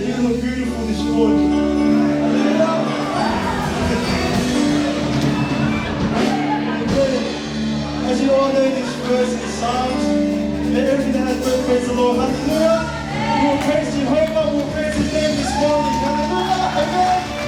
that you look beautiful this morning. As you all know this verse in Psalms, let everything that has breath praise the Lord. Hallelujah. We will praise Jehovah, we will praise His name this morning. Hallelujah. Amen.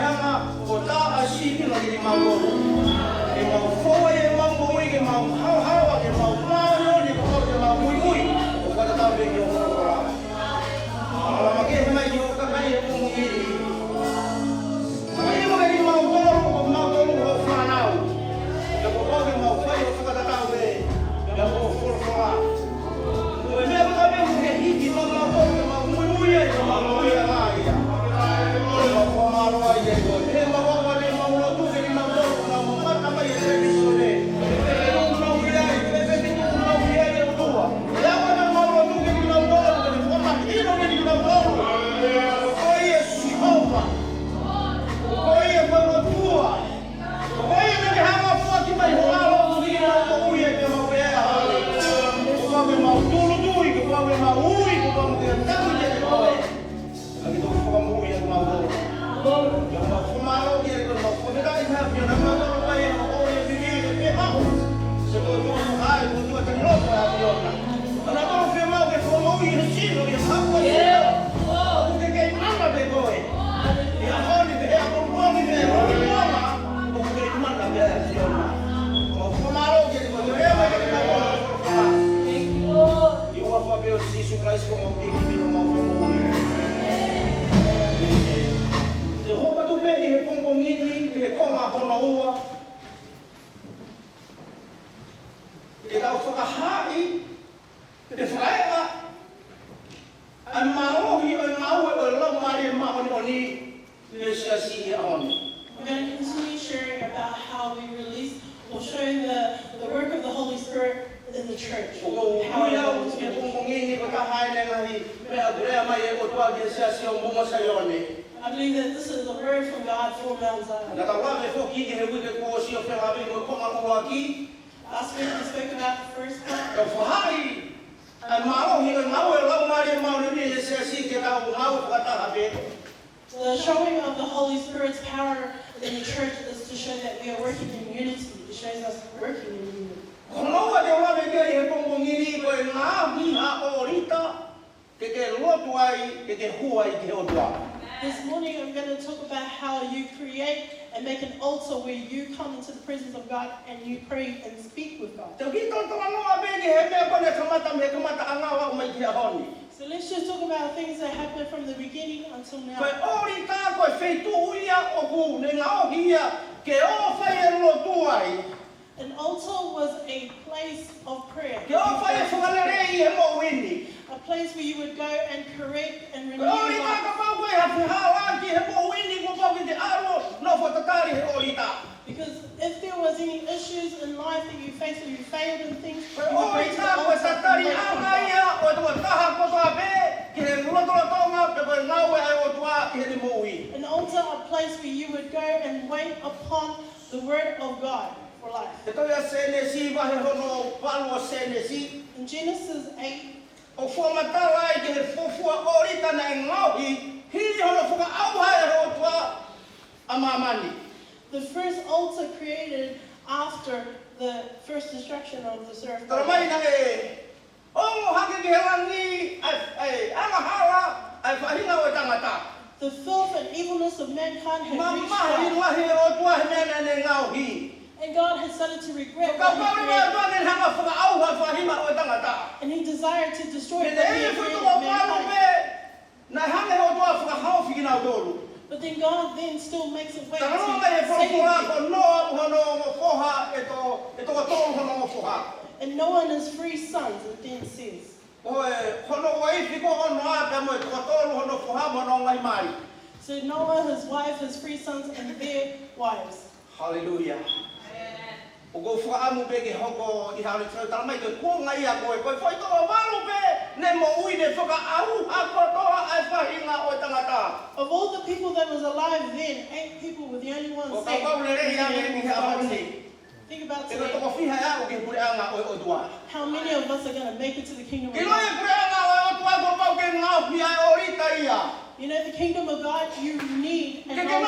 hanga o ta asiki no ki mau ke mau foi e mau moi ke mau hau ke mau mano ni ko ke mau mui o ka ta be ke o ora ala ma ke mai yo ka mai e mo ngi mai mo ke mau tolo o fanau ke ko ke mau fai o ka ta be ke o fora o me ba be mo ke hiki no mau ke mau mui e mau moi e mai ya o ma ro ai e ko e ma wa le mau Lotu ke ni mau na mo ka mai e televisione Fakaha'ai, Fakaha'ai, ang malohi, ang ngaue, ang Laumalie, mahon-oni, siya on. We're going to continue sharing about how we release, we'll show you the work of the Holy Spirit in the church. How it goes together. I believe that this is a word from God for Mount Zion. Last week we spoke about the first part. The showing of the Holy Spirit's power in the church is to show that we are working in unity. It shows us working in unity. This morning I'm going to talk about how you create and make an altar where you come into the presence of God and you pray and speak with God. So let's just talk about things that happened from the beginning until now. An altar was a place of prayer. A place where you would go and correct and renew your life. Because if there was any issues in life that you faced or you failed in things, you would go to the altar and pray for God. An altar, a place where you would go and wait upon the word of God for life. In Genesis 8, the first altar created after the first destruction of the earth. The filth and evilness of mankind had reached God. And God had started to regret what he created. And he desired to destroy what he had created mankind. But then God then still makes a way to save you. And Noah and his 3 sons, it then says. So Noah, his wife, his 3 sons, and their wives. Hallelujah. Of all the people that was alive then, 8 people were the only ones saved. Think about today. How many of us are going to make it to the kingdom of God? You know, the kingdom of God, you need an altar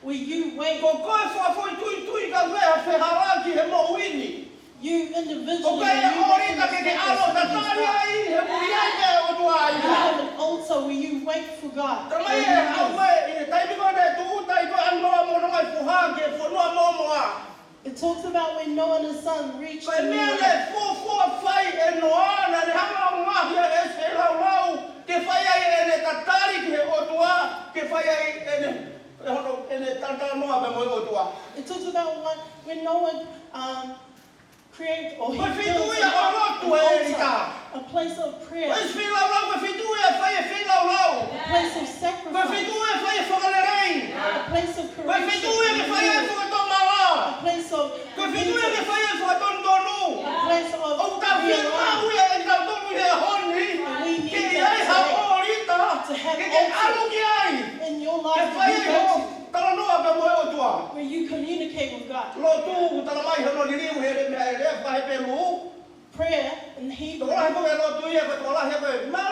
where you wait. You individually, you have an altar where you wait wait for God. Tamai e ngaue tai mi ko ne tu tai ko an mo mo ngai fuha ke fo no mo mo. It talks about when Noah and his son reached Ko the me new le land. fo fai e no ana ne hanga nga hia e se lau ke fai ai e ne tatari ke o tua ke fai ai e ne tanta no abe mo o tua. It talks about when Noah created or he Ko built fitu an ia o Lotu e rita. altar, a place of prayer, Ko fi lau ko fitu ia fai e fi lau. a place of Ko sacrifice, fitu ia fai e whakalerei. a place of Ko fitu ia ke fai e correction, whakatomala. a place of Ko fitu ia ke repentance, fai e whakatondonu. a place of O ta fia realignment. mau ia e ta tonu ia honi. And we need Ke that ai ha today. o rita. To have Ke alu ki ai. In your Ke life fai that e you go ho. Tala noa pe mo e o tua. to, where you communicate with God. Lotu tala mai hono ni riu he me ai le fai pe lu. Prayer in Hebrew, Tola he ko e lotu ia ko tola he ko ma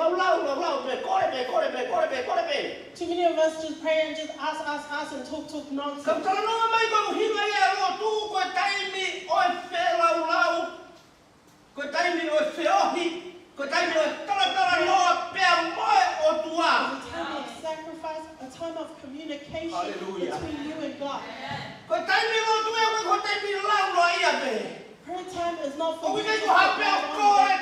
lau pe kore pe. too many of us just pray and just ask and talk nonsense. Kam tala noa mai ko hinga ia lotu ko taimi o e fe lau. Ko taimi o e fe ohi. Ko taimi o e tala noa pe moe o tua. It's a time of sacrifice, a time of communication Hallelujah. between you and God. Ko taimi lotu e ko taimi lau no ia pe. Prayer time is not O for ku you ke to ko hape o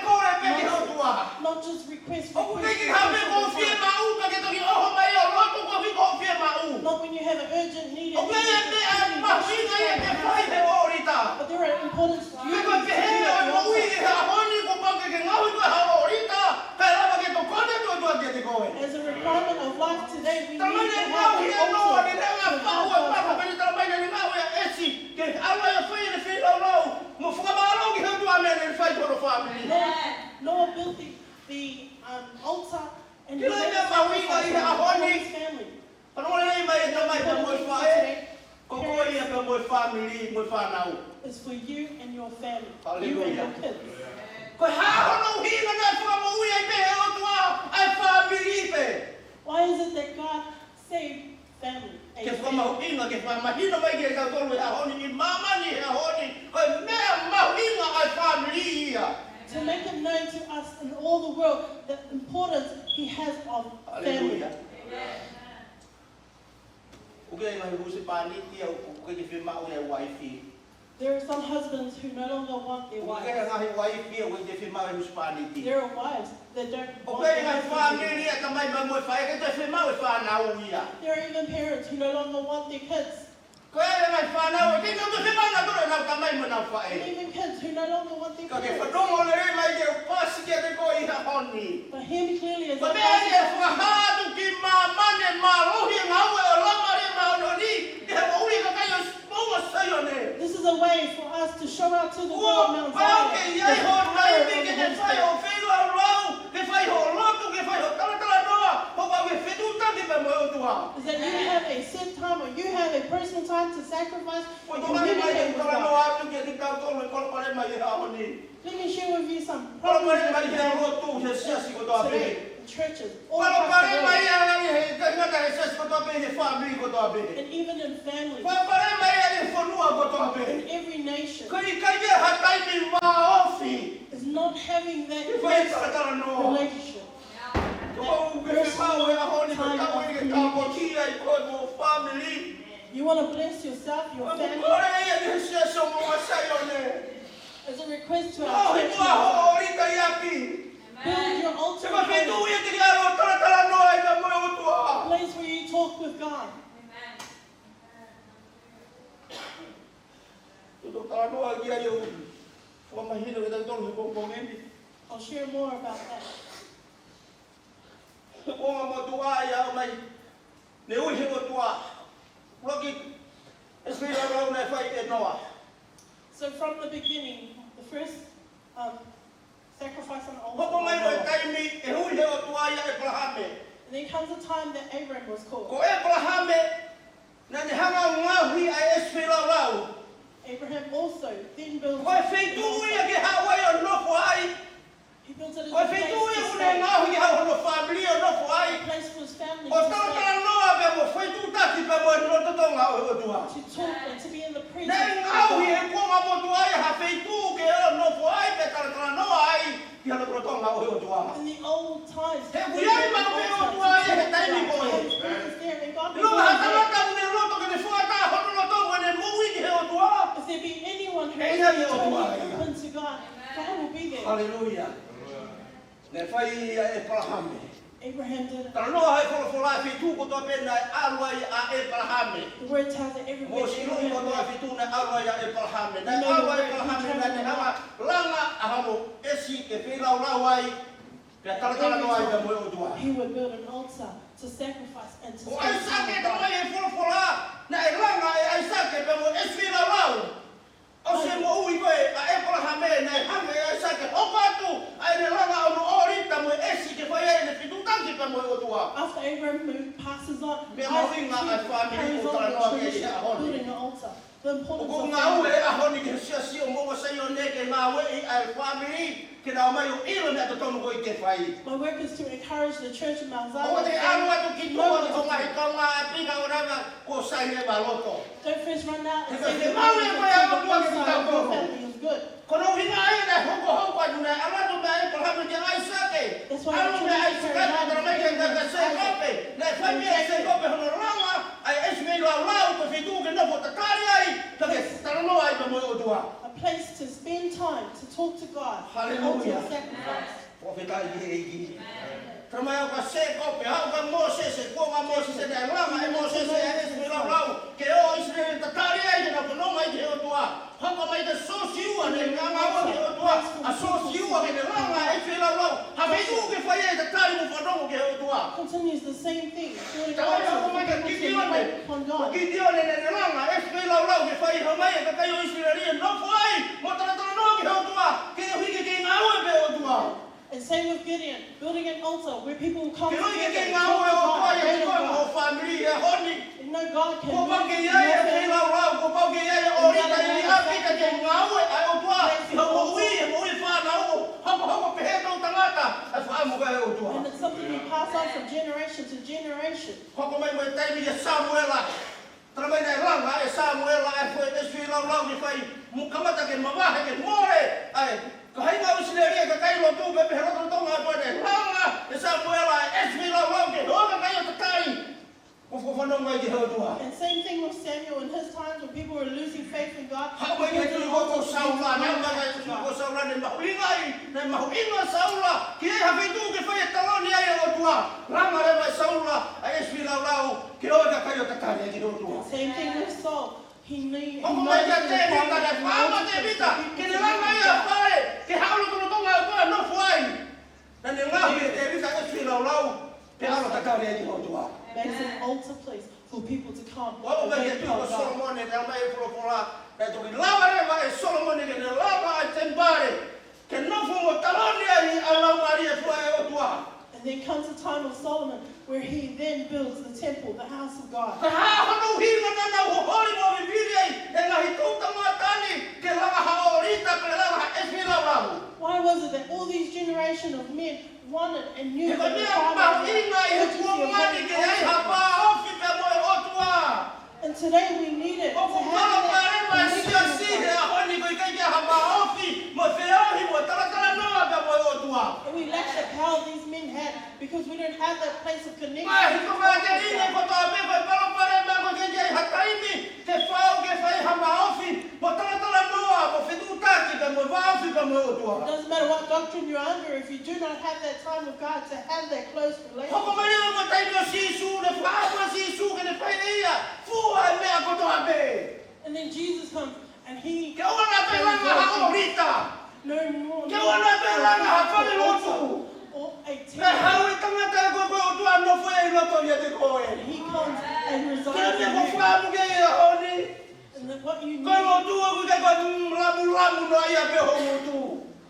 kore pe ki o tua. not just request O ku ke ki request, hape ko fie mau ka ke toki oho mai o lotu ko fi ko fie mau. not when you have an urgent need. O ku e me a mahina ia ke fai he o rita. But there are important Ke ko duties te he o mo ui to he a honi ko pa ke ngaui ko ha o rita. Ka lava ke to kone to tua ke te koe. as a requirement of life today. We need to Tamane have ngau hi an no altar ni renga to pa o have pa ko God. pe tala mai ni ngau ia esi ke ala ia fai ni fi lo. Mo fuka ba lo ki he tua me ni fai ko family. Noah built the altar and he Kila made ia a maui ka sacrifice i ha for honi. his family. Ano nei mai e tamai pe mo fai. Ko ko ia pe mo family mo fa nau. Is for you and your family, you and Hallelujah. your kids. Ko ha hono hinga na fuka mo ui ai pe he o tua ai family pe. Why is it that God saved family? a Ke fuka family? mau inga ke fa mahina mai ke ka tolu ha honi ni mama ni ha honi. Ko me mau inga ai family ia. To make it known to us in all the world the importance He has of family. Hallelujah. Uke ngai husi pani ia uke ke fi mau ia wifi. There are some husbands who no longer want their Uke wives. ngai wifi uke ke fi mau husi pani ti. There are wives that don't want Uke their ngai husbands. family ia tamai ba mo fa ke te fi mau fa nau ia. There are even parents who no longer want their kids. Ko ia ngai fa nau ke no te fi mau na to na tamai mo na fa And e. even kids who no longer want their Ka ke fa parents. dongo le mai ke pas ke te ko i ha honi. But Him clearly is Ko a me ia father. fa ha tu ki mama ne malohi ngaue o Laumalie ma no ni. Ke mo ui ka kai o mo sai o ne. This is a way for us to show out to the O world Mount pa ke Zion ia the ho power mai of ni ke the te Holy fai o Spirit. fei o rau, ke fai o lotu, ke fai o tala noa, ho pa ke fetu taki pe mo o tua. Is that you have a set time or you have a personal time to sacrifice Ko and to mai mai communicate with tala God. noa tu ke tika tolu ko pare mai ha oni. Let me share with you some Ko pare problems mai that he we lotu he sia ko to have ape. today in churches all Ko across pare the mai world ya he ka ngata he sia ko to ape he family ko to ape. and even in families, Ko pare mai ya he fonua ko to ape. in every nation, Ko i ka ye ha tai mi ma ofi. is not having that Ke fai close tala noa. relationship. Ko ke mau he honi ko ka mo ke ka mo ki ai ko mo family. You want to bless yourself, your family, Kore ia ni sia so mo sai o ne. as a request to Oh, our church tua leaders. ho orita iapi. Build your Se altar ko of fitu prayer, ia te aro tala no ai ka mo a tua. place where you talk with God. Tu tala no ai ia yo. Wa mahina ke tang tolu ko ko ngendi. I'll share more about that. Ko mo tua ia mai. Ne ui he mo tua. Roki espira ro na fai e noa. So from the beginning, the first sacrifice on the altar, Ko ko mai was ro Noah. tai mi e ui he o tua ia e Abrahame. And then comes a time that Abraham was called. Ko Abrahame na ni hanga ngahi ai espira ro. Abraham also then built Ko fitu ia ke hawai o no ai. he built it as Ko a place fitu to ia stay, una ngahi ha o no family o no ai. a place for his family O to tala stay, tala noa pe mo fitu taki pe mo no to tonga o tua. to talk and to be in the Ne presence of ngau God. e ko nga mo tuai ha feitu ke no foi pe tala no ai ki ala pro tonga o tua. In the old times, He kuiai ma pe o tuai he taimi ko. No ha tala ka ne loto ke ne fuata hono loto ne mui ki he o tua. if there be anyone who Hey, is yeah, yeah, totally yeah. open to God, God will be there. Hallelujah. Ne fai e Abraham. Abraham did it. Tala no hai fola feitu ko to pe na alwa a Abraham. The word tells that every Mo man si no ko to feitu na alwa ya Abraham. Na alwa Abraham na ne hama langa ahamo esi ke fe la ai. Pe tala no ai be mo o tua. he would build an altar to sacrifice and to O ai spend sa time ke with to God. mai fola na e langa ai sa ke be mo esi la o se mo ui koe a Abraham na hame ai sa ke o patu ai ne langa o no orita mo esi ke fai ai ne fitu tangi pe mo o tua. After Abraham passes on, Me Isaac mo inga ai family carries ko on tala the no ke tradition ia of honi. building an altar. The O importance ko of ngaue family. a honi ke sia mo mo sai o ne ke ngaue ai family ke na mai o ilo na to tonu ko i ke fai. My work is to encourage the church of Mount O Zion. te anu atu ki tu o ko ngai tonga pika o rava ko sai ne ba loto. Don't first run out and Because say the the Maui family boy, I don't want to of talk your about. family is good. Kono hina ai na hoko hoko atu na amatu na e ko hamu te ai sake. That's why Alu na ai sake na mai ke ka se kope. Na fami ai se kope hono ranga ai esme la la ko fitu ke no fota kari ai. Take tano no ai mo o tua. A place to spend time, to talk to God. Hallelujah. Altar sacrifice. Profeta i. Tama ya ka se kope ha ka Moses se ko ma Moses se na ranga e Moses se esme la la ke o Israel ta kari ai na ko no mai ke o tua. Hapa mai da sosiu ane nganga o ke o tua. A sosiu ane ranga e fe la la. Ha me tu ke fai e ta kari mo fadongo ke o tua. Continues the same thing. Building Tawa ya ko altars, mai ka people to Gideon wait upon o God. Gideon ne ranga e fe la la ke fai ha mai ka kai o Israel no fai mo tara tara no ke o tua. Ke hui ke ngaue pe o tua. And same with Gideon, building an altar where people will come Ke hui together ke and ngaue talk to o tua God, ya pray to ko mo God. family e honi. You know God can Ko pa move ke in ya your e fe family. la la ko pa ke ya e orita i Afrika ke ngaue ai o tua. Ho mo ui fa na o. Ho pe he to tangata. Ai fa mo ga o tua. And it's something you pass on from generation to generation. Hoko mai mo taimi e Samuela. Tramai nei ranga e Samuela e foi e sui lau lau ni fai mu kamata ke mawahe ke more. Ai, ka hainga usileria ka kai Lotu pe peheroto tonga atua nei ranga e Samuela e sui lau lau ke hoga kai o takai. Kufo whanau mai ke hautua. And same thing with Samuel in his times when people were losing faith in God. Hau mai ke tui hoko Saula, nau mai kai tui hoko Saula nei mahuinga i, nei mahuinga Saula. Ki e hawhitu ke whai e taloni ai o tua. Ranga re mai Saula e sui lau lau ke hoga kai o takai e ki hautua. Same thing with Saul. He knew Hoko mai ka te vita, ne whaama te vita, ke ne ranga ia whae, ke haolo tono tonga e koe no fuai. Na ne ngahi te vita e sui lau lau, pe alo takau rea ni hotua. makes an altar place for people to come. Wao and mai wait ke tui ko upon God. Solomon e rea mai e furofola, e toki lava rewa e Solomon e ke ne lava e tembare, ke nofu mo taloni ai a Laumalie e fuai e otua. And then comes the time of Solomon where he then builds the temple, the house of God. Ka hahano hina na na uhori mo viviri ai, e ngahi tuta matani, ke lava haorita, ke lava ha esmi lau lau. Why was it that all these generation of men wanted and knew E that ka the mea Father mahinga i he urgency of kuamani building ke ai altars? hapa ofi pe mo e otua. And today we need it to Oko have kala that pare mai sia connection si with he God. a honi ko i kai ke hapa ofi, mo feohi mo taratara noa pe mo e otua. And we lack the power these men had because we don't have that place of connection. Mai hiko with mea te God. ine ko toa pe ko i palo pare mai ko ke ke hataimi, te whao ke whai hapa ofi, mo taratara noa, mo whetutaki pe mo vaofi pe mo e otua. It doesn't matter what doctrine you're under, if you do not have that time with God to have that close Hoko relationship. mai ea mo taimi o sisu, ne whao mo sisu ke ne whai ia, fua e mea ko toa pe. And then Jesus comes and he Ke ona pe langa ha orita. no more Ke ona pe langa ha whare lotu. or a Me temple. hau e tangata e koe koe o tua no whai i loto ia te koe. And he comes and Ke resides me in ko you. whaamu ke ia honi. And then what you Koe lo need, tua ku te koe lamu lamu no ia pe hongo tu.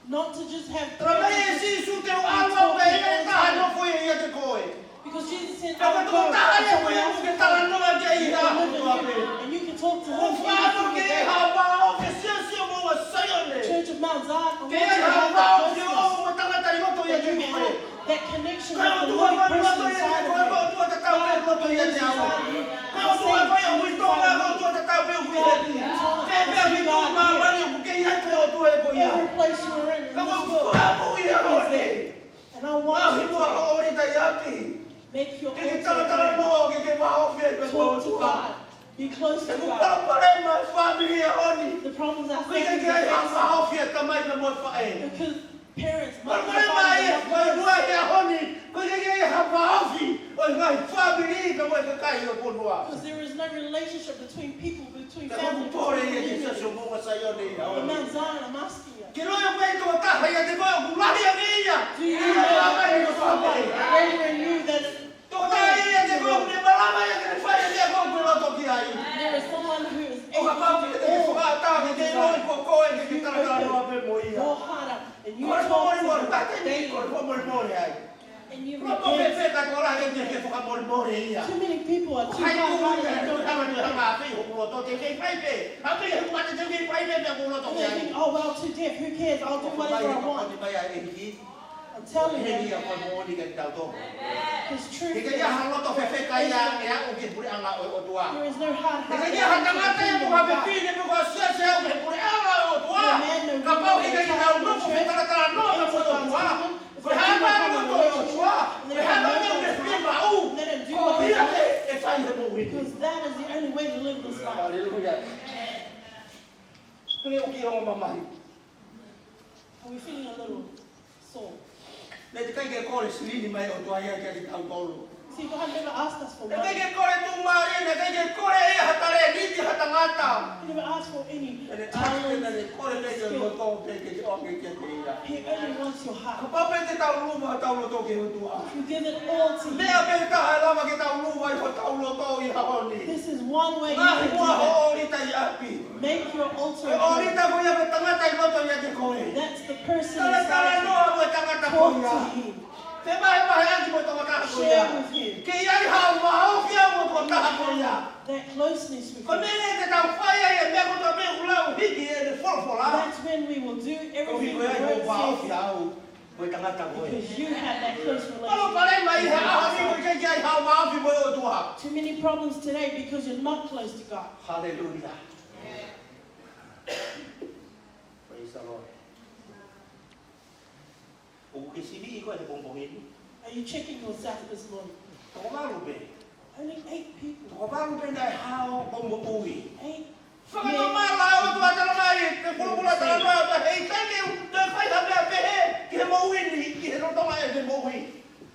not to just have Tra me e sisu te o alwa pe ia e taha no whai ia te koe. because Jesus said, Ka "I tu go taha to ia koe someone iu ke else tala noa ke who ia will live tua in pe. you." And you can talk to O him whaamu every ke single day. hapa o ke sia sia mo wa sayone. Church of Mount Zion, I want Ke you ia to have hapa that o ke o closeness, mo tangata i loto ia that te you koe. have that connection Ka with o the tua living koe person loto ia te inside koe of ko you. tua te tau pe loto ia te awa. Ka o tua koe o wistonga ko tua te tau pe o kuiheti. Te pe a witu ma mani Every place you are in this world is there. And I want you to make your altar talk to God. Be close to God. The problems I face because parents might because there is no relationship between people, between family. But Mount Zion, I'm asking you. Do you know that there is someone who is able to do your heart up, and you talk to daily. And you too many people are too hard-hearted and they think, oh, well, too deaf, who cares? I'll do whatever I want. I'm telling you, it's true. There is no hard-hearted. Because that is the only way to live this life. Are we feeling a little sore? See, God never asked us for money. He never asked for any talent, skill. He only wants your heart. You give it all to Him. This is one way you can do that. Make your altar. That's the person inside you. Talk to Him. Share with Him. That closeness with Him. That's when we will do everything the Word says. Because you have that close relationship. Too many problems today because you're not close to God. Hallelujah. Praise the Lord. Are you checking yourself this morning? Only 8 people. 8.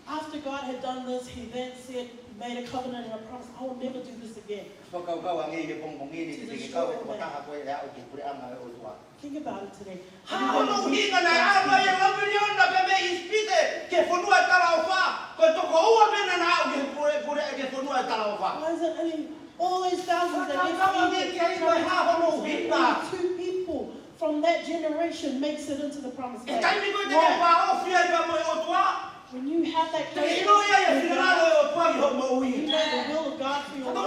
After God had done this, He then said, made a covenant and a promise, I will never do this again. Think about it today. Why is it only all these thousands that 2 people from that generation makes it into the promised land? When you have that closeness, you know the will of God for your life.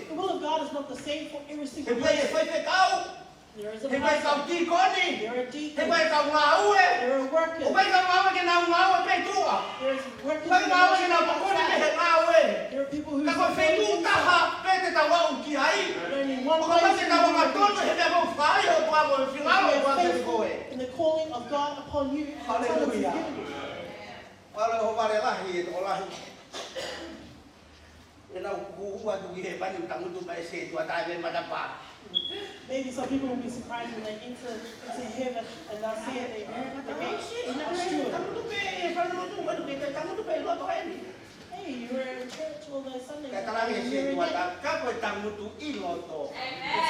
The will of God is not the same for every single person. There is a pastor. There are deacons. There are workers. There is workers. There are people who only one place in the calling of God upon you. Hallelujah. Maybe some people will be surprised when they enter heaven and they'll see it. Isn't that true? Hey, you were in church all those Sundays. It's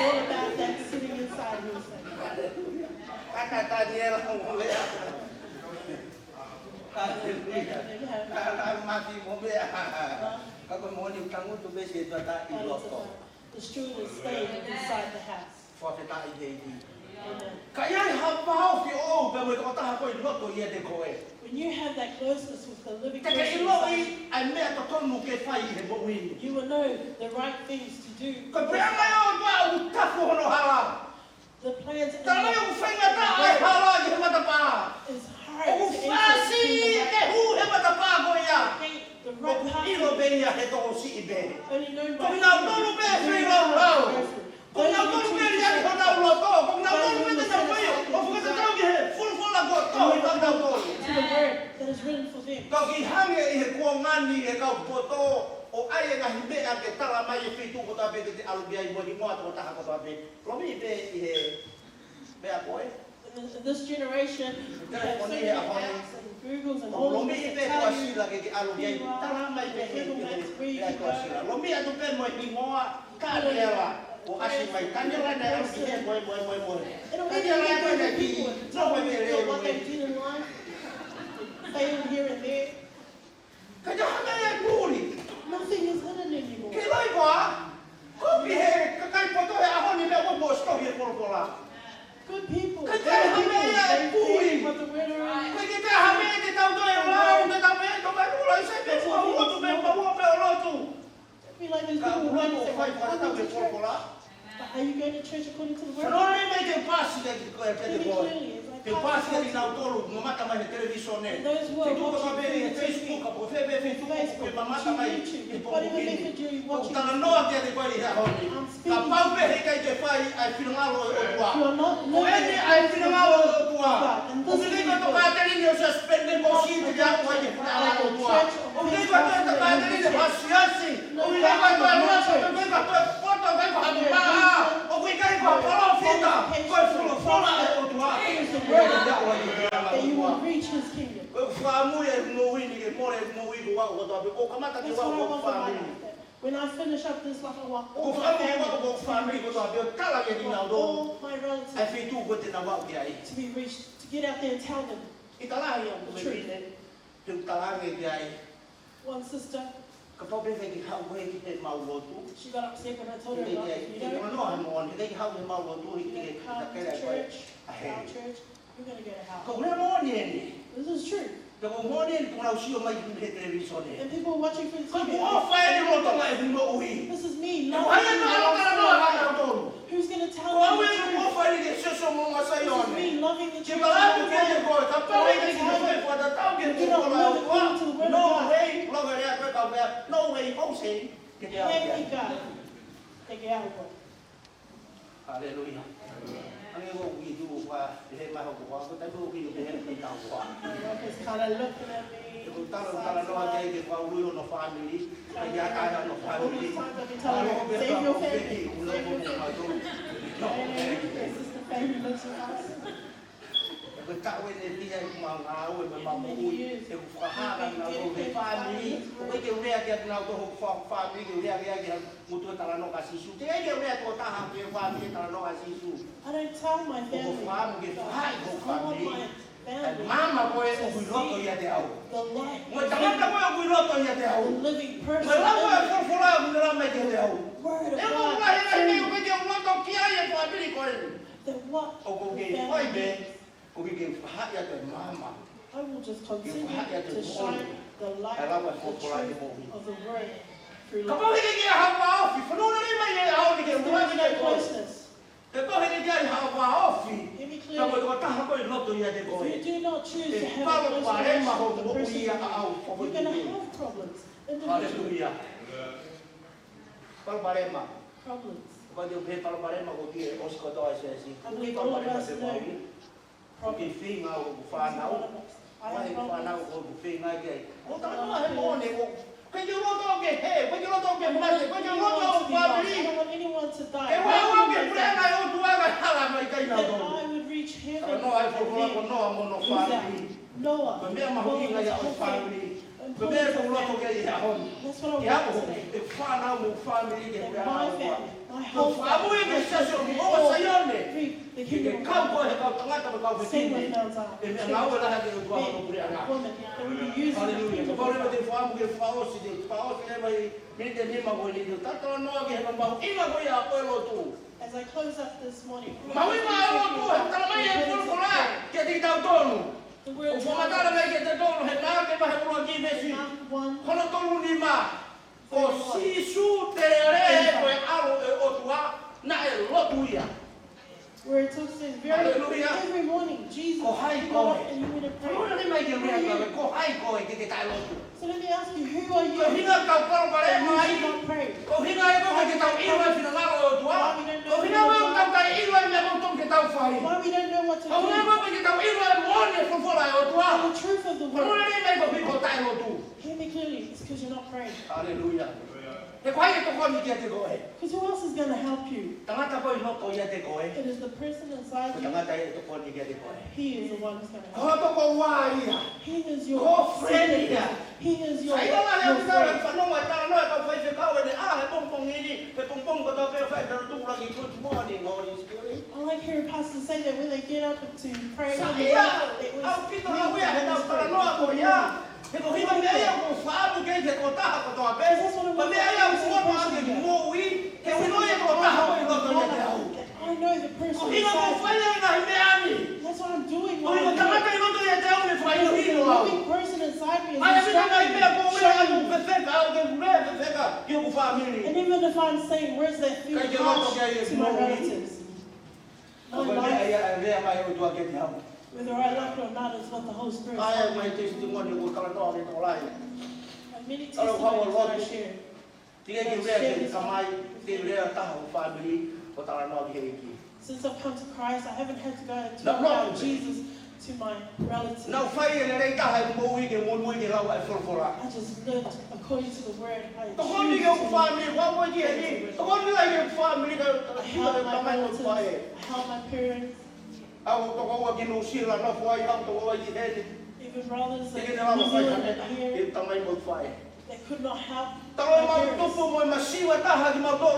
all about that sitting inside you. The student is staying inside the house. When you have that closeness with the living person inside you will know the right things to do. The plans is hard to the right path. Only known by that is written for them. Kau ki hange I he kua ngani he kau poto o ai nga himea ke tala mai e fitu ko tabe te alubia I mo ni mo to taha ko tabe. Lomi be I he bea koe. In this generation, we have so many apps and Googles and all of Lomi this be that ko tell you asila ke alubia tala mai be he bea ko asila. Lomi atu pe mo ni mo ka lewa o asi mai kanela na alubia mo. it'll make you look at people and tell them what they did in life, failed here and there. Kaya hanga ya puri. Nothing is hidden anymore. Ke lai ba? Ko bi he kai poto he ahoni me mo sto he pola. Good people. Kaya Good people. hanga ya They puri. think what the word is. Kaya ka hame te tau to e lao te tau me to me lo se pe ko o to me pa o pe o Lotu. Be like these Ka people o who Lotu say, fai "I'm pa ta going me to church." pola. But are you going to church according to the word? Pero no me te pasi de ko e te Hear me boy. clearly. It's like Te pasi de Pastor na tolu mo mata mai televisione. And those who Te are tu ko watching be through Facebook ka po fe be Facebook Facebook, ko mata mai YouTube, te po whatever ko method you're watching. Tala no ate te kwari ha honi. I'm Ka speaking pau to be he kai te fai ai finangalo o tua. You are not O living ene in ai the finangalo o word of tua. God. And O this ke is ko to the ka te ni o se spende ko si te ja ko ai finangalo o tua. O ke ko to ka te ni ha siasi. O ke ko to no to ke ko to foto ke ko ha ba. O ke ko pa fita. Ko fulo fola o tua. It is the Ko word of ja o God ai that you will finangalo. reach His kingdom. Famu e no wini ke more no wi wa o to ko kamata ke That's wa what I ko want for my family. life. That when I finish up this life, I want O all my family wa ko family family ko to kala ke I ni want na do. all my relatives Ai fi tu ko te na wa ki ai. to be reached, to get out there and tell them. Itala ya ko me ne. Tu tala nge ki ai. One sister, Ka pa be ki ha we ki te ma Lotu. she got upset when I told her Ki about ai. it. Ki You no ha mo ni ki ha we ma Lotu you're ki going to ke come ta ke to ai. church, our church, you're going to get a house. Ko le mo ni ni. This is true. Ko mo ni ko na usio mai ki te televisione. And people are watching through the Ko TV. mo fa ni mo to mai mo ui. This is me. Ko ha ya ka ala no ha do. Who's going to tell Ko me we the ko truth? fa ni ke so so mo ma sa This yo is me loving the Che truth. balato che te ko ta pa we che fe fa da tau che tu ko la no way lo ga ya ko ka no way ho sei che te Hand me ha God. Take it out of work. haleluya ani go wi du wa le ma ho ko ko ta go wi de he ta wa It's kind of looking at me. ko ta no ha ke kwa ru no family ai ya ka no All family these times I've been telling her, save your family. no Save your family. And sister family lives with us. ko ta we ne ti ai ma ngaue ma mo ui e ko fa ha na go ke family ko ke ure ke na go fa family ke ure ke mutu ta no ka sisu te ke ure ko ta ha ke family ta no ka sisu I don't tell my ko family. fa mo ke fa ko I want family my family mama ko e ko roto ya te au the life, mo ta ta ko ko roto ya te au the living person, mo la ko the ko fora mo la me te au word of e mo God. la he ne ko ke roto ki ai family ko That what o ko ke family oi be is. o ke fa ya te mama I will just continue You to shine the light, I love the what people like truth movie. of the word through Ka life. po ke ke ha wa ofi fa no ni mai e au ni ke There wa is ni no ke ko closeness. ke ko he ke ha wa ofi Hear me ka mo clearly. ko ta ha ko roto ya te ko If you do not choose to e have pa a lo close pare ma ho relationship with ko the person, ia ka au ko you're going to have problems. Individual Hallelujah. Pal pare ma problems. ko de pe pal pare ma ko ki o ko to ai si I believe all of us se know ko ki fi nga o fa na o I Why have fa na problems. o fi nga ke o ta no he mo ne ko ke yo lo to ke he ko yo lo to ke ma ke yo lo to I family don't want anyone to die. e wa wa ke prega o tu aga hala mai kai na That do I would reach heaven. no ai for ko no mo no family Noah. Ba me ma ho nga ya o family ba me ko lo to ke ya hon That's what I ya want ko to say. e fa na mo family ke That ga my na family, my ko whole fa mo family, e ke sa so mo sa yone reap the ke kingdom of ka ko God. he ka nga ta ka ko Same ti with Mount Zion. e me na o la ha ke ko ha no puri ana Woman, that we be using the Hallelujah. kingdom of Kapag God. naman famu ke fao si de fao si na may minute ni maguli do tato no ke ba ba ina ko ya ko Lotu. As I close up this morning, Mawi ma Lotu ta mai e pul kula ke di ta tonu. the O word fo matala mai ke te tonu he na ke ba he pulu ki besi. Mark 1, Kono tonu ni ma. O si su te re ko e aro e otua na e Lotu ya. where it talks says Hallelujah. every morning Jesus Ko hai got ko. up and you would have Kono prayed. ni mai ke rea ka ko hai ko ke te ta Lotu. So let me ask you, who are you? Ko hinga ka ko pare That you mai. should not pray. Ko hinga e ko ke tau iwa fina ngaro o tua. Ko hinga e ko tau kai iwa me ko tong ke tau fai. Why we don't know what to Ko hinga do? e ko ke tau iwa e mone fo fora o tua. And the truth of the Kung work. ano may ko tayo Lotu. Hear me clearly. It's because you're not praying. Hallelujah. Te ko ay to ko ni te ko eh. Because who else is going to help you? Tangata ko ino ko te ko eh. It is the person inside you. Tangata ito ko ni te ko eh. He is the one who's going to Ko help to ko wa iya. you. He is your Ko friend secret. iya. He is your Sai ba na friend. sa pa no wa ta no ka fa se ka wa de pong ni pe pong ko to pe fa de tu la gi good morning Holy Spirit. I like hearing pastors say that when they get up to pray, Saya it was au pito la wa ya ta para no ko ya. Te ko hima me ya ko fa bu ke te ko ta ko to pe. Pa me ya ko ma ke mo wi. Te no ya ko ta ko lo to ya te au. I know the person Ko hima ko inside fa you. ya na me ani. That's what I'm doing. Ko hima ta ka ino to ya te au me fa ino Because the hino au. living person inside me is Ai me na me ko me ya instructing ko me. pe fe ka au ke me pe fe ka yo ko family. And even if I'm saying words that feel Kaya harsh kaya to my mo- relatives, my Ko life, ya ya mai o to ke te au. whether I like it or not, is what the Holy Spirit Ai is. mai testimony ko ka no ni to lai. And many Kalau kau testimonies that I Lotu. share. Tiga ki re kamai ti re ta ho family ko ta no ki ki. Since I've come to Christ, I haven't had to go and No, talk no. about Jesus to my relatives. Na fai le re ta ha mo wi ke mo ke la wa for for. I just lived according to the word. I To ko ni ke choose to family ko mo ki ni. To ko ni la ke family ka I help my kamai mo relatives. fai. I help my parents, Au to ko wa ki no sila no fai au to wa ki he. even brothers in Tiga New na mo fai Zealand ka and here ke tamai mo fai. that could not help Talo my ma to parents. po mo masiwa ta ha ki mo to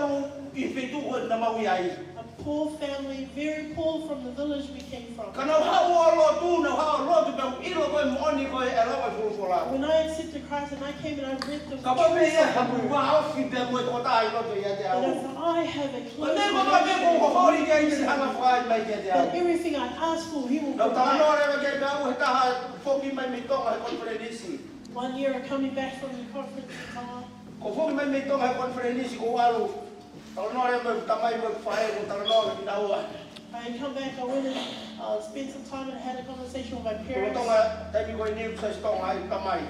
i fe tu ko na ma wi ai. A poor family, very poor from the village we came from. Kana ha o lo tu na ha lo tu pe i lo ko mo ni ko e la wa for for la. When I accepted Christ and I came and I read the Ka pa me truth ya of ha the bu word, wa au fi pe mo ko ta i lo to ya te that au. if I have a close Ane ko ta pe ko ko ho ri ke ni ha na fa mai ke te au. that everything I ask for, He will Na ta no provide. re ke ta u ta ha fo ki mai mi to ha conference. 1 year coming back from the conference in Taiwan, Ko fo ki mai mi to ha conference ko alu. Ta no re me ta mai mo fa e ko ta no re ta wa. I had come back, I went and spent some time and had a conversation with my Ko parents. to nga ta mi ko ni sa sto ai ta mai.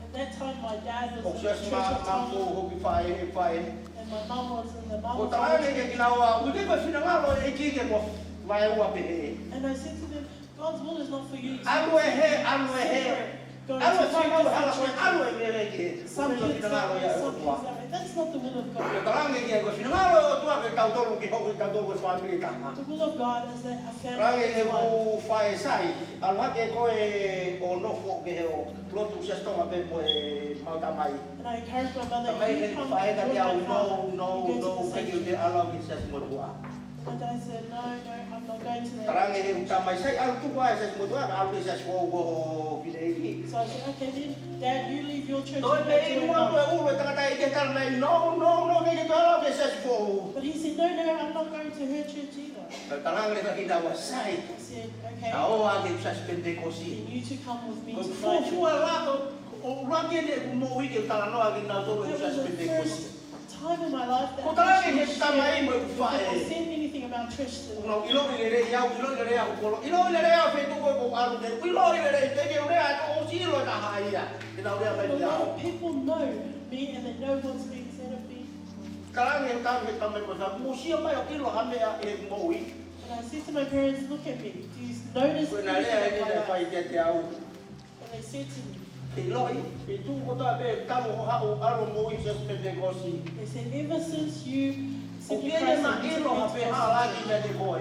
At that time, my dad Ko was in sa the ma church of ma ko Taiwan, ho ki fa e. and my mom was in the Ko Bible ta college. ke ginawa, u ke ko fina nga lo e ki ke mo vai wa pe. And I said to them, God's will is not for you to Alu e he, alu e he. go Alu into e fa nga hala ko churches. alu e me ke. Some Ko kids fina nga that lo way, ya some o wa. kids that way. That's not the will of Ko God. ta nga ke ko fina nga lo tu ke ta to ki ho ta to ko family ta. The will of God is that a Rangi family e is one. ku fa e sai. Alu ke ko e o no fo ke o. Lotu se sto ma pe mo e ma ta mai. And I encourage my mother, Mai you ke come fa e ka and dia join my father. no You go no to the ke same ke ala ki se mo wa. My dad said, no, I'm not going to that. Rangi e ta mai sai alu tu wa se mo wa alu se se wo go pide. So I said, okay, then, Dad, you leave your church Tôi and back to thấy where mua God. tôi uống ta tay cái thằng này no cái đó cái sẽ phụ. But he said, no, I'm not going to her church either. Ta lang cái kita was sai. I said, okay, Tao anh sẽ spende così. then you two come with me to Fu my church. là o rangi ne mo week ta no agin na to That sẽ was the spende first così. time in my life that Ko I ta actually lang ta mai mo shared, fa if I e. said anything about church to them. No ilo le ya ko ilo le ya fe tu ko alu de ilo le te que le a o si lo ta ha ya. Ke ta le A ba lot of people know me and they know what's being said of me. Kala nge ta me ta me ko sa mo si ma yo ilo ha me e mo wi. And I said to my parents, look at me. Do you notice Ko anything na le about ni my le fa life? i te au. And they said to me, Eloi, e tu ko ta be ta mo ha o aro mo i se spende così. they said, ever since you O accepted che Christ ma and ilo ha pe ha la di me de koi.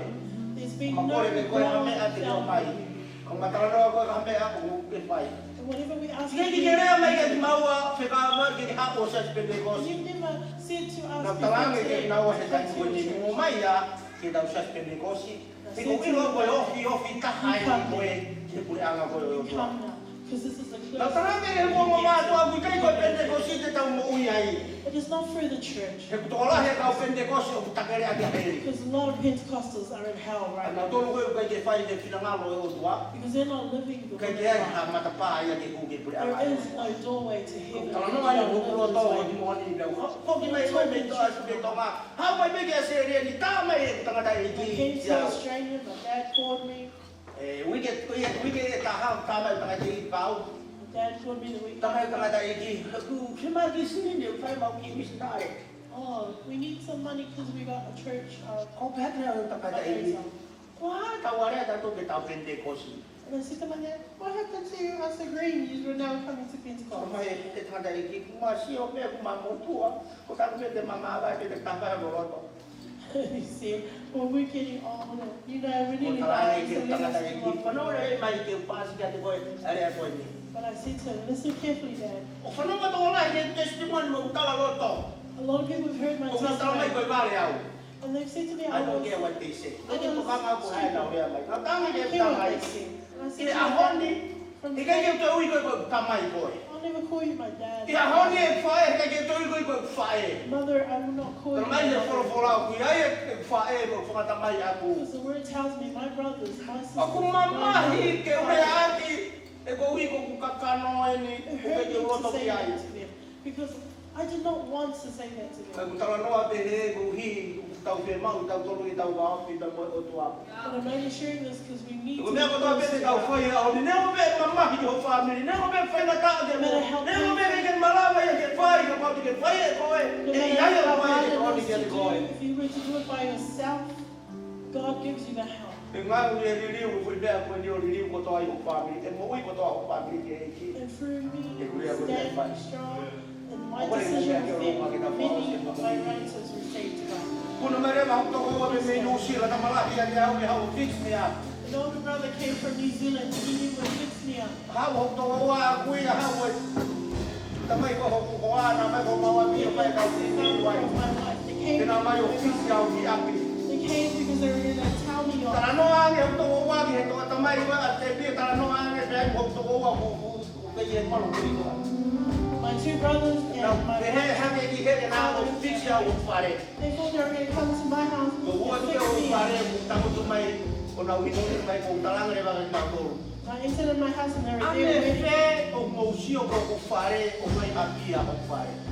there's been Ma no kore me koi ha me a te no mai. ground. Ko ma ta no ko ha me a o ke pai. And whatever we ask Ke ki you, re me ke ma wa fe ka ma ke ha o se spende and così. you've never said to us Na before ta la ke today, na wa se ta come to ko your ni church. mo mai ya ke da se spende così. E ko ilo ko ofi ta hai ko e ke pure anga ko yo. Come now, because this is the Na close. ta la ke mo ma to a ku kai ko spende così te ta mo ui ai. It is not through the church, He kutola he ka spende così o ta kere a ke heri. because a lot of Pentecostals are in hell right Na now, tolu ko ka ke fai de fina ngalo e o tua. because they're not living the Ka word ke of ha God. mata pa ya ke ku ke pure There anga. is no doorway to heaven. Kalau if no you ai don't ko live pro this to way. di mo ni le. Ko ki mai ko me to as me to ma. Ha mai be ke se re ni ta mai ta ta I came ki. to Australia, my dad called me. We get ta ha ta mai ta ki pau. My dad called me the week Ta mai after. ta ki. Ku se ma ki sini ni fai ma ki missionary. Oh, we need some money because we got a church Ko pe na ta ka ta ki. fundraiser. Ko ha ta wa re ta to ke ta prende ko si. And I said to my dad, what happened to us agreeing you were now coming to Pentecost? He said, well, we're getting older. You know, we need to die. But I said to him, listen carefully, Dad. A lot of people have heard my testimony. And they've said to me, I don't care what they say. I don't care what they say. And I said to them, from today, I'll never call you my dad. Mother, I will not call you my mother. Because the word tells me my brothers, my sisters, my it hurt me to say that to them. Because I did not want to say that to them. But I'm only sharing this because we need to. No matter if you were to do it by yourself, God gives you the help. And through me, standing strong, and my decision with them, many of my relatives were saved to God. An older brother came from New Zealand, he would fix me up. They came because they were going to tell me off. My two brothers and my father, they thought they were going to come to my house and fix me up. I entered my house and they were there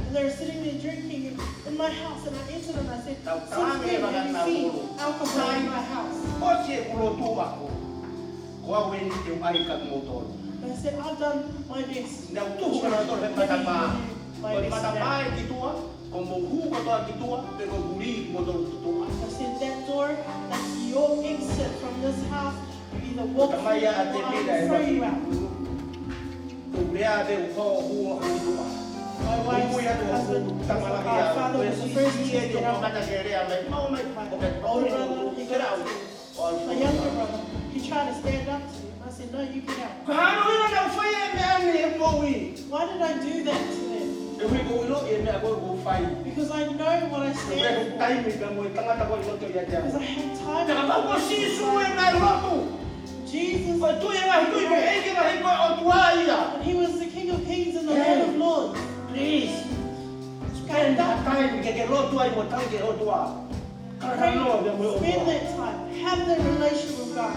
and they were sitting there drinking in my house, and I entered and I said, since when have you seen alcohol in my house? And I said, I've done my best. My I said, that door, that's your exit from this house. You either walk through it or I'll throw you out. My wife's husband, our father was the first to get out. My older brother, he got out. My younger brother, he tried to stand up to me. I said, no, you get out. Why did I do that to them? Because I know what I stand for. Because I had time. Jesus, and he was the King of Kings and the Lord of Lords. Please, spend that time. Spend that time. Have that relationship with God.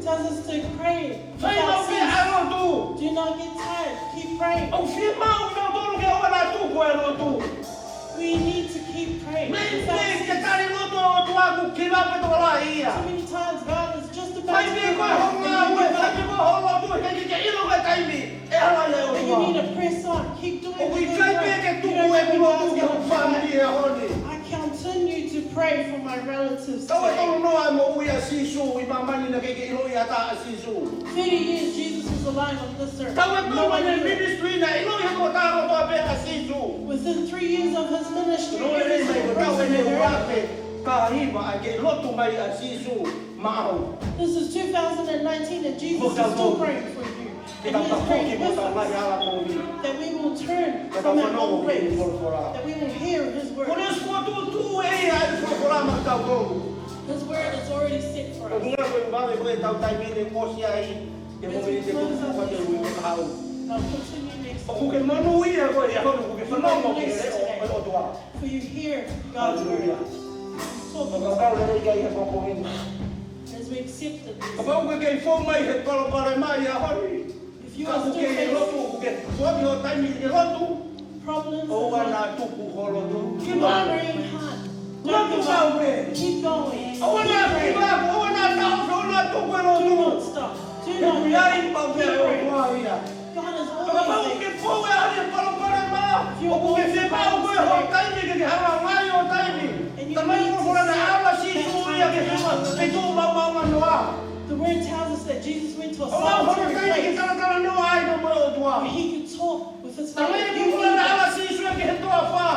Tells us to pray. Do not get tired. Keep praying. We need to keep praying. Too many times God is just about to give up. And you need to press on. Keep doing it. I continue to pray for my relatives today. 30 years Jesus was alive on this earth. No one knew it. Within 3 years of his ministry, every single person had heard of it. This is 2019 and Jesus is still praying for you. And he is praying with us that we will turn from our own ways, that we will hear his word. His word is already set for us. I'll continue next week. For you hear God's word. As we accept it. If you are still facing problems, keep on praying hard. Don't give up. Keep going. Do not stop. Do not give up. Keep praying. God is always there. If you're going through problems today, you Tamai need mo to ko na ala si set su that ya ke time ma aside. pe tu ma ma ma no a. The word tells us that Jesus went to a O ma ko solitary na kai ki place tara no ai no mo o tua. where he could talk with his Father. Tamai You mo ko na need ala that. si su ya ke to a fa.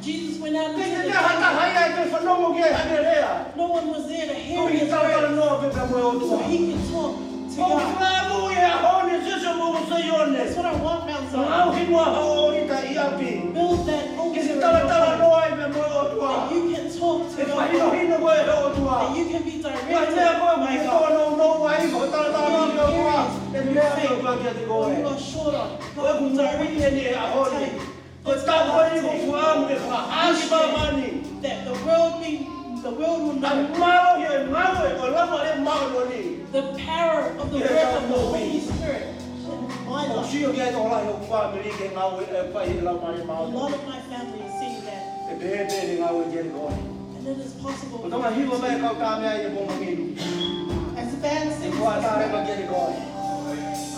Jesus went out Ke into ke the ha ta jungle. hai ai ke fa no mo ke ha ne rea. No one was there to hear Ko ki his tara words, no pe pe mo o so tua. he could talk to Ko God. fa mo ya ho ne se se mo se yo ne. That's what I want, Mount Au Zion. hi mo ho ni ta i a pi. Build that Ke altar se in tara your tara heart, no ai pe mo o tua. that you can talk to E fa God, hi no hi no ko e o tua. that you can be Ka directed ne ko by mo God. no no ai ko tara tara no o tua. E me a ko ka ke ko Or e. you are short on, Ko God ku will mo direct wi ni a ho ni. you. Ko ta ko ni ko fu am me fa a ki ba ma ni. That the world will A know ma o ye ma o ko la ma le ma o ni. the power of the work of the Holy Spirit in my Ko life. si o ke ko la yo fa me ri ke ngaue e fa i la ma le ma A o. lot of my family is seeing that, E be be ni ngaue je ko. and it is possible. Ko ta hi mo me ka ta me ai mo ngi. As a band E sings ko ta re this ma morning, je ko.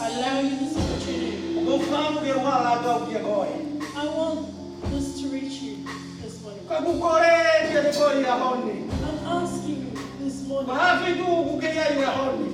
I allow you this opportunity. Ko fa mo ke wa la ka ke ko. I want this to reach you this morning. Ka ku ko re ke ko ya ho ni. I'm asking you this morning, Ma fi tu ku ke ya ya ho ni.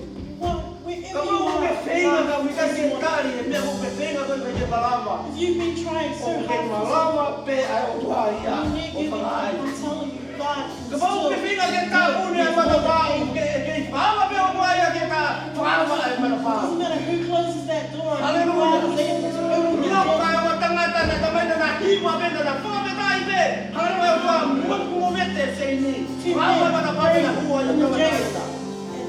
wherever Ka you mo are ke feinga ka mi ka this ke morning, kari e me ko ke feinga ko me ke balama. if you've been trying so O ke hard for malama pe ai o tu ai ya. something, and O you're fa ai. giving, I'm telling you, God can Ke mo ke still feinga ke ta ku ni ma ta ba ke fa ma pe o tu ai ke ta fa ma ai ma fa. doesn't matter who closes that door, Hallelujah. God is able to open the Ina ko door. kaya wa tangata na tamay na nakima be na fa me ta ibe. Halo wa wa mo ko me te se ni. Fa ma na pa na huwa ya ta ta.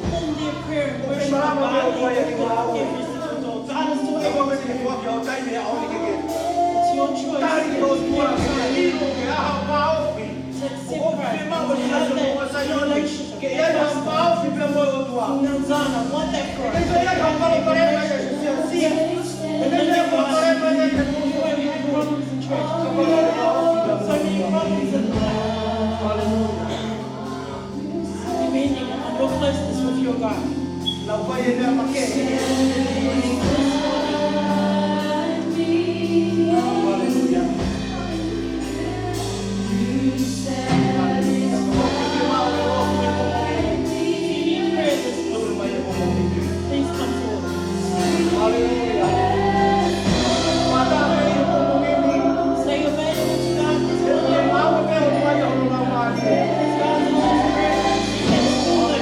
And in their prayer and worship, Salamat God po, is Kuya, able to open every single door. God is still Ako able me to. te ko yo tai me o ni ke. It's your choice Tari ko to tuwa ke ni ko ke a pa o fi. accept O fi ma o Christ, ni to have so mo sa that yo ni. relationship. Ke ya na pa o fi pe mo o tuwa. Now, Zion, I want that for Ke us. ya ka pa o pare ma ya si si. Ke ya ka pare ma ya ni. Where we have problems in church, so many problems in life, depending on your closeness with your God. La pa ye na ma ke. Hallelujah. If you need prayer this morning, please come forward. Stay available to God this morning. As God answers prayer, He can still do.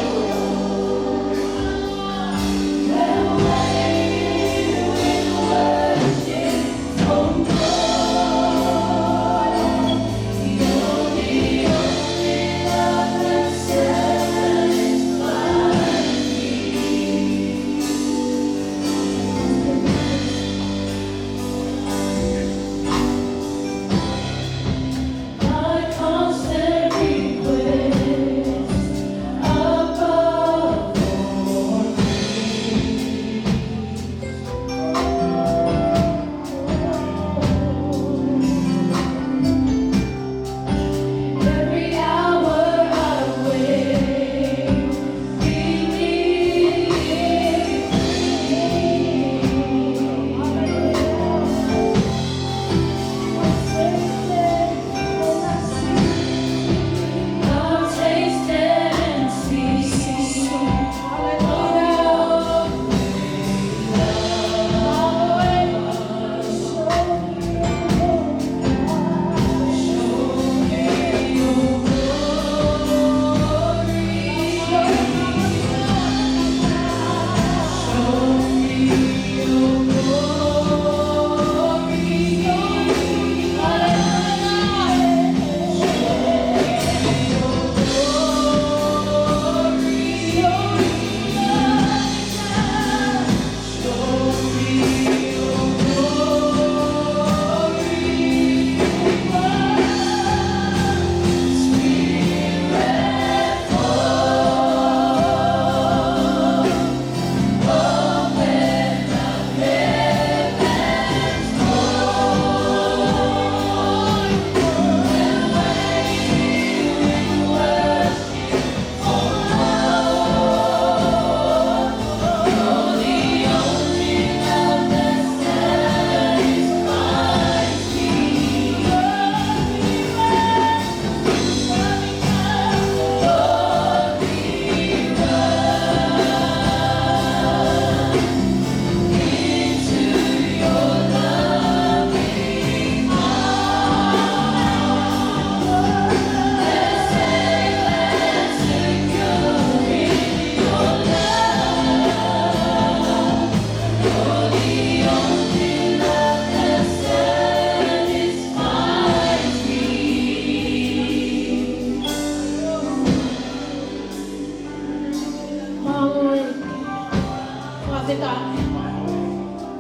whaketa.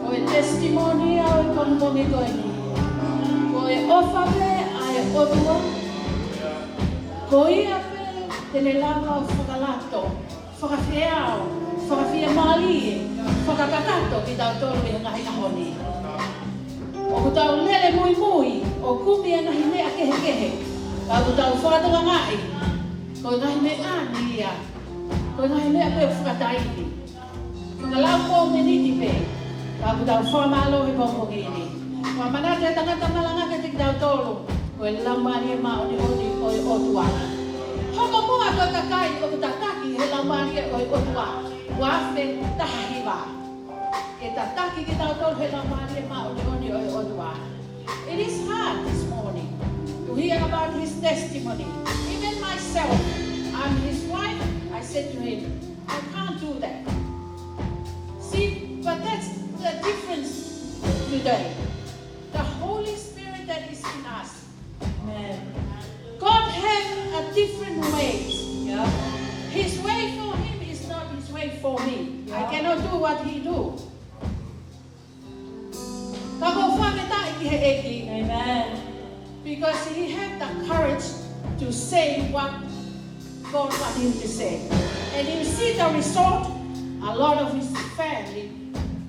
Ko e testimony au e kongongi koe ni. Ko e ofale ai e otua. Ko ia pe tele lava o whakalato. Whakawhiao. Whakawhia mali. Whakakakato ki tau tolu i ngahi ahoni. O ku tau lele mui mui. O kumi e ngahi mea kehe kehe. Ka ku tau whakatanga ngai. Ko ngahi mea ni ia. Ko ngahi mea pe whakataini. Whakalau po meniti pe. Ka ku tau whamalo i bongongi ini. Wa manate tangata malanga ke tik tau tolu. Ko e Laumalie ma oni o e otua. Hoko mua ko kakai o ku tataki he Laumalie o e otua. Wafe tahiwa. Ke tataki ki tau tolu he Laumalie ma oni o e otua. It is hard this morning to hear about his testimony. Even myself, I'm his wife, I said to him, I can't do that. See, but that's the difference today. The Holy Spirit that is in us. Amen. God has a different ways. Yeah. His way for him is not his way for me. Yeah. I cannot do what he do. Amen. Because he had the courage to say what God wanted him to say. And you see the result, a lot of his family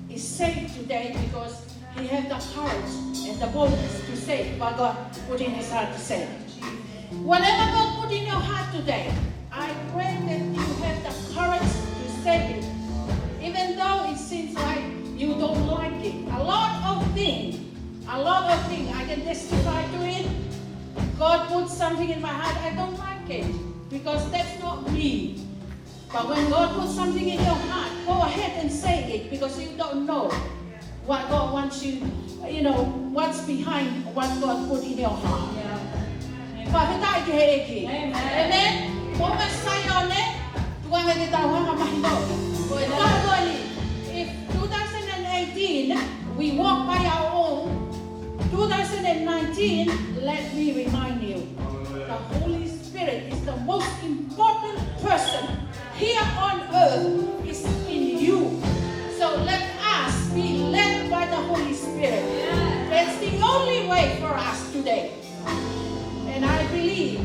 is saved today because he had the courage and the boldness to say what God put in his heart to say. Whatever God put in your heart today, I pray that you have the courage to say it. Even though it seems like you don't like it. A lot of things, I can testify to it. God put something in my heart, I don't like it. Because that's not me. But when God puts something in your heart, go ahead and say it. Because you don't know what God wants you, what's behind what God put in your heart. Amen. Amen. If 2018 we walk by our own, 2019, let me remind you, the Holy Spirit is the most important person here on earth is in you. So let us be led by the Holy Spirit. That's the only way for us today. And I believe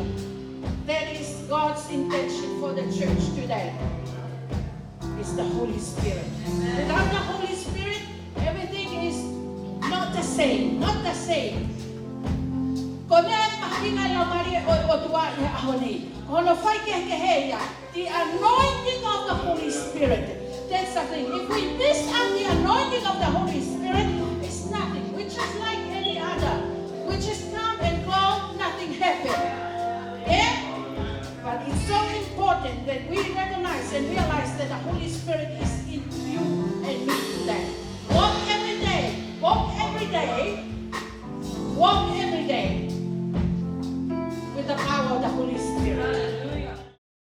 that is God's intention for the church today. It's the Holy Spirit. Without the Holy Spirit, everything is not the same. Not the same. The anointing of the Holy Spirit. That's the thing. If we miss out the anointing of the Holy Spirit, it's nothing. We're just like any other. We just come and go, nothing happened. Yeah? But it's so important that we recognize and realize that the Holy Spirit is